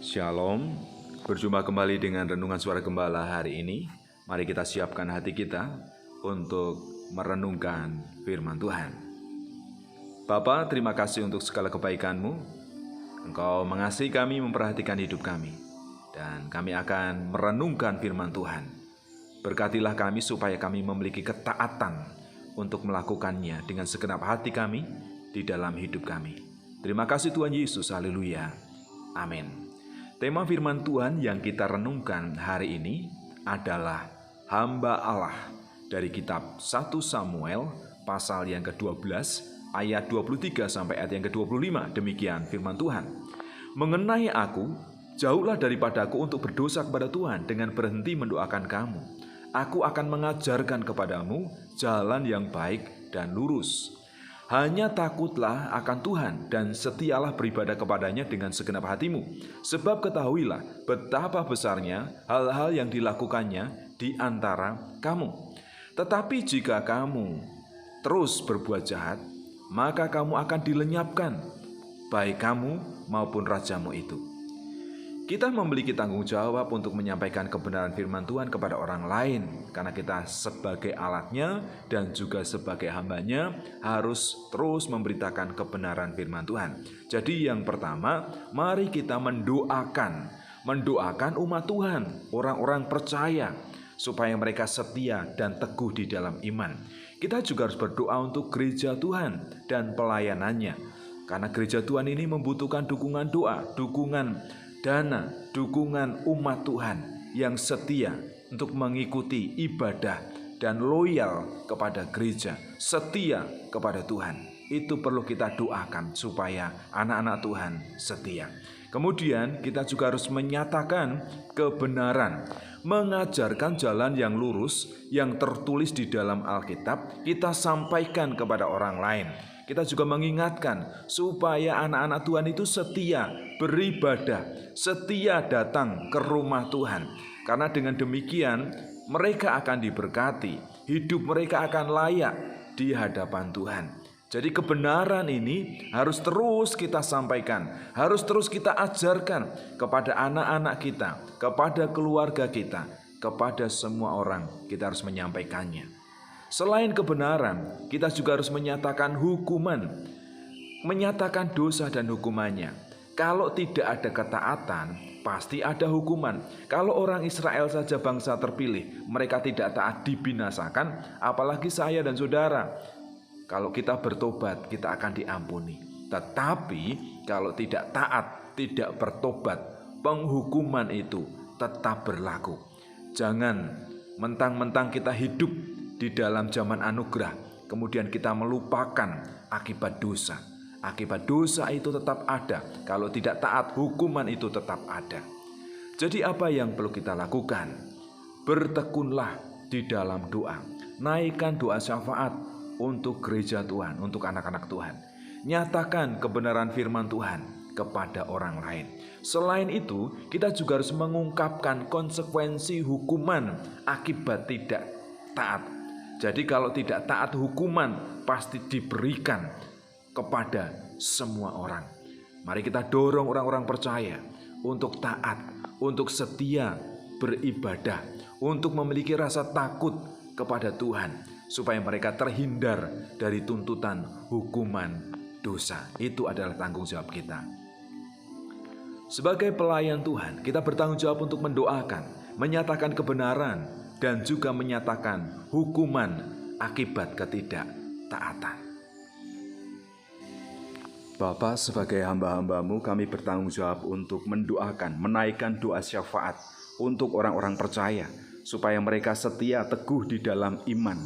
Shalom, berjumpa kembali dengan Renungan Suara Gembala hari ini. Mari kita siapkan hati kita untuk merenungkan firman Tuhan. Bapa, terima kasih untuk segala kebaikan-Mu. Engkau mengasihi kami, memperhatikan hidup kami. Dan kami akan merenungkan firman Tuhan. Berkatilah kami supaya kami memiliki ketaatan untuk melakukannya dengan segenap hati kami di dalam hidup kami. Terima kasih Tuhan Yesus, haleluya, amin. Tema firman Tuhan yang kita renungkan hari ini adalah hamba Allah dari kitab 1 Samuel pasal yang ke-12 ayat 23 sampai ayat yang ke-25. Demikian firman Tuhan. Mengenai aku, jauhlah daripadaku untuk berdosa kepada Tuhan dengan berhenti mendoakan kamu. Aku akan mengajarkan kepadamu jalan yang baik dan lurus. Hanya takutlah akan Tuhan dan setialah beribadah kepadanya dengan segenap hatimu. Sebab ketahuilah betapa besarnya hal-hal yang dilakukannya di antara kamu. Tetapi jika kamu terus berbuat jahat, maka kamu akan dilenyapkan, baik kamu maupun rajamu itu. Kita memiliki tanggung jawab untuk menyampaikan kebenaran firman Tuhan kepada orang lain. Karena kita sebagai alatnya dan juga sebagai hambanya harus terus memberitakan kebenaran firman Tuhan. Jadi yang pertama, mari kita mendoakan umat Tuhan, orang-orang percaya, supaya mereka setia dan teguh di dalam iman. Kita juga harus berdoa untuk gereja Tuhan dan pelayanannya. Karena gereja Tuhan ini membutuhkan dukungan doa, dukungan dana, dukungan umat Tuhan yang setia untuk mengikuti ibadah dan loyal kepada gereja, setia kepada Tuhan. Itu perlu kita doakan supaya anak-anak Tuhan setia. Kemudian kita juga harus menyatakan kebenaran, mengajarkan jalan yang lurus yang tertulis di dalam Alkitab, kita sampaikan kepada orang lain. Kita juga mengingatkan supaya anak-anak Tuhan itu setia beribadah, setia datang ke rumah Tuhan. Karena dengan demikian mereka akan diberkati, hidup mereka akan layak di hadapan Tuhan. Jadi kebenaran ini harus terus kita sampaikan, harus terus kita ajarkan kepada anak-anak kita, kepada keluarga kita, kepada semua orang. Kita harus menyampaikannya. Selain kebenaran, kita juga harus menyatakan hukuman, menyatakan dosa dan hukumannya. Kalau tidak ada ketaatan, pasti ada hukuman. Kalau orang Israel saja bangsa terpilih, mereka tidak taat dibinasakan, apalagi saya dan saudara. Kalau kita bertobat, kita akan diampuni. Tetapi kalau tidak taat, tidak bertobat, penghukuman itu tetap berlaku. Jangan mentang-mentang kita hidup di dalam zaman anugerah, kemudian kita melupakan akibat dosa. Akibat dosa itu tetap ada. Kalau tidak taat, hukuman itu tetap ada. Jadi apa yang perlu kita lakukan? Bertekunlah di dalam doa. Naikkan doa syafaat untuk gereja Tuhan, untuk anak-anak Tuhan. Nyatakan kebenaran firman Tuhan kepada orang lain. Selain itu, kita juga harus mengungkapkan konsekuensi hukuman akibat tidak taat. Jadi kalau tidak taat, hukuman pasti diberikan kepada semua orang. Mari kita dorong orang-orang percaya untuk taat, untuk setia beribadah, untuk memiliki rasa takut kepada Tuhan, supaya mereka terhindar dari tuntutan hukuman dosa. Itu adalah tanggung jawab kita. Sebagai pelayan Tuhan, kita bertanggung jawab untuk mendoakan, menyatakan kebenaran, dan juga menyatakan hukuman akibat ketidaktaatan. Bapa, sebagai hamba-hambamu, kami bertanggung jawab untuk mendoakan, menaikkan doa syafaat untuk orang-orang percaya, supaya mereka setia teguh di dalam iman.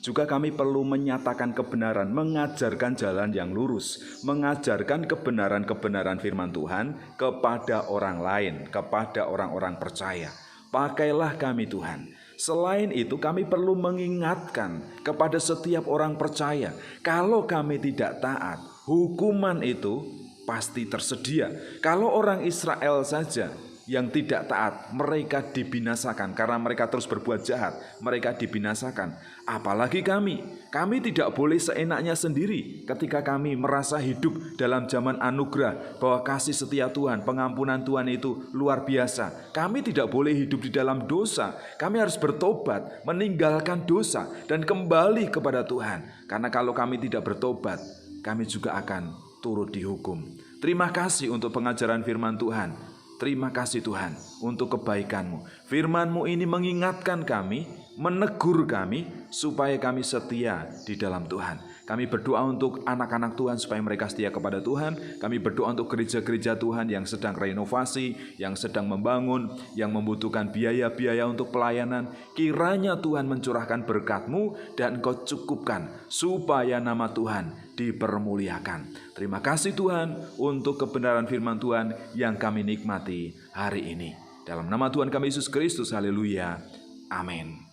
Juga kami perlu menyatakan kebenaran, mengajarkan jalan yang lurus, mengajarkan kebenaran-kebenaran firman Tuhan kepada orang lain, kepada orang-orang percaya. Pakailah kami Tuhan. Selain itu, kami perlu mengingatkan kepada setiap orang percaya, kalau kami tidak taat, hukuman itu pasti tersedia. Kalau orang Israel saja yang tidak taat, mereka dibinasakan karena mereka terus berbuat jahat, mereka dibinasakan. Apalagi kami tidak boleh seenaknya sendiri ketika kami merasa hidup dalam zaman anugerah, bahwa kasih setia Tuhan, pengampunan Tuhan itu luar biasa. Kami tidak boleh hidup di dalam dosa, kami harus bertobat, meninggalkan dosa, dan kembali kepada Tuhan. Karena kalau kami tidak bertobat, kami juga akan turut dihukum. Terima kasih untuk pengajaran firman Tuhan. Terima kasih Tuhan untuk kebaikan-Mu. Firman-Mu ini mengingatkan kami, menegur kami, supaya kami setia di dalam Tuhan. Kami berdoa untuk anak-anak Tuhan supaya mereka setia kepada Tuhan. Kami berdoa untuk gereja-gereja Tuhan yang sedang renovasi, yang sedang membangun, yang membutuhkan biaya-biaya untuk pelayanan. Kiranya Tuhan mencurahkan berkat-Mu dan Engkau cukupkan supaya nama Tuhan dipermuliakan. Terima kasih Tuhan untuk kebenaran firman Tuhan yang kami nikmati hari ini. Dalam nama Tuhan kami Yesus Kristus, haleluya, amin.